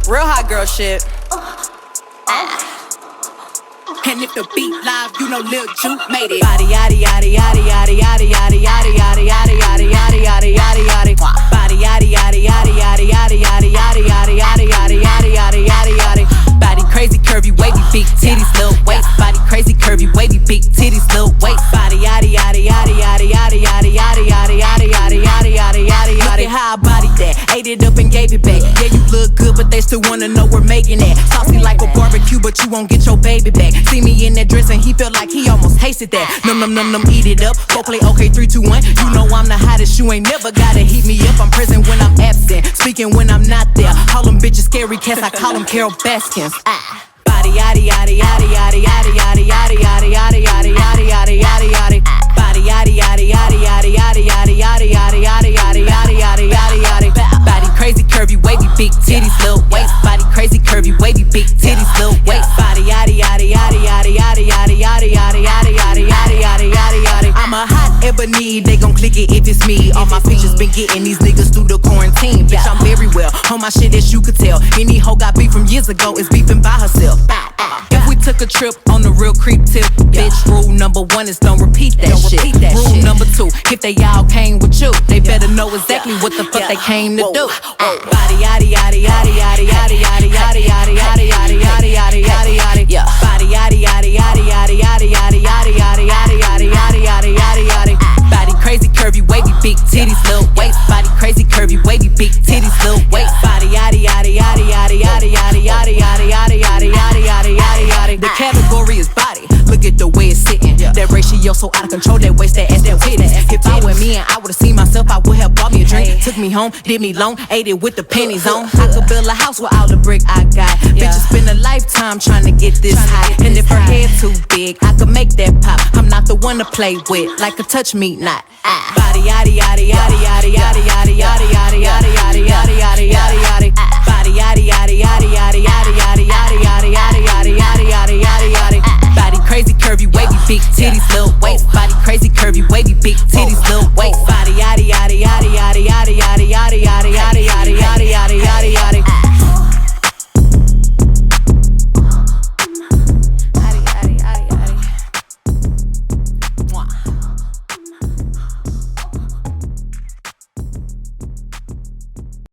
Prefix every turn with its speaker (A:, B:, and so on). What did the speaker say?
A: Real hot girl shit.
B: And if the beat live, you know Lil Juke made it.
A: Body yaddy yaddy yaddy yaddy yaddy yaddy yaddy yaddy yaddy yaddy yaddy yaddy yaddy yaddy. Body yaddy yaddy yaddy yaddy yaddy yaddy yaddy yaddy yaddy yaddy yaddy yaddy yaddy yaddy. Body crazy curvy wavy big titties little waist. Body crazy curvy wavy big titties little waist. Body yaddy yaddy yaddy yaddy yaddy yaddy yaddy yaddy yaddy yaddy yaddy yaddy yaddy. Look at how I body that, ate it up and gave it back. Yeah, you look good, but they still wanna know we're making that. Saucy like a barbecue, but you won't get your baby back. See me in that dress and he felt like he almost tasted that. Num num num num, eat it up. Go play okay, 3, 2, 1. You know I'm the hottest, you ain't never gotta heat me up. I'm present when I'm absent, speaking when I'm not there. Call them bitches scary cats, I call them Carol Baskins. Body yaddy yaddy yaddy yaddy yaddy yaddy yaddy yaddy yaddy yaddy yaddy yaddy yaddy yaddy. Body yaddy yaddy yaddy yaddy yaddy yaddy yaddy yaddy yaddy yaddy yaddy yaddy yaddy yaddy. Body crazy curvy wavy big titties little waist. Body crazy curvy wavy big titties little waist. Body yaddy yaddy yaddy yaddy yaddy yaddy yaddy yaddy yaddy yaddy yaddy yaddy yaddy yaddy. I'm a hot ebony, they gon' click it if it's me. All my pictures been getting these niggas through the quarantine. Bitch, I'm very well on my shit as you could tell. Any hoe got beef from years ago is beefing by herself. If we took a trip on the real creep tip, bitch, rule number 1 is don't repeat that shit. Rule number 2, if they all came with you, they better know exactly what the fuck they came to do. Body yaddy yaddy yaddy yaddy yaddy yaddy yaddy yaddy yaddy yaddy yaddy yaddy yaddy yaddy. Body yaddy yaddy yaddy yaddy yaddy yaddy yaddy yaddy yaddy yaddy yaddy yaddy yaddy yaddy. Body crazy curvy wavy big titties little waist. Body crazy curvy wavy big titties little waist. Body yaddy yaddy yaddy yaddy yaddy yaddy yaddy yaddy yaddy yaddy yaddy yaddy yaddy yaddy. The category is body. Look at the way it's sitting. That ratio so out of control. That waist, that ass, that titties. If I were me and I would've seen myself, I would have bought me a drink. Took me home, did me long, ate it with the pennies on. I could build a house with all the brick I got. Bitches spend a lifetime trying to get this high. And if her head too big, I could make that pop. I'm not the one to play with, like a touch me not. Body yaddy yaddy yaddy yaddy yaddy yaddy yaddy yaddy yaddy yaddy yaddy yaddy yaddy yaddy. Body yaddy yaddy yaddy yaddy yaddy yaddy yaddy yaddy yaddy yaddy yaddy yaddy yaddy yaddy. Body crazy curvy wavy big titties little waist.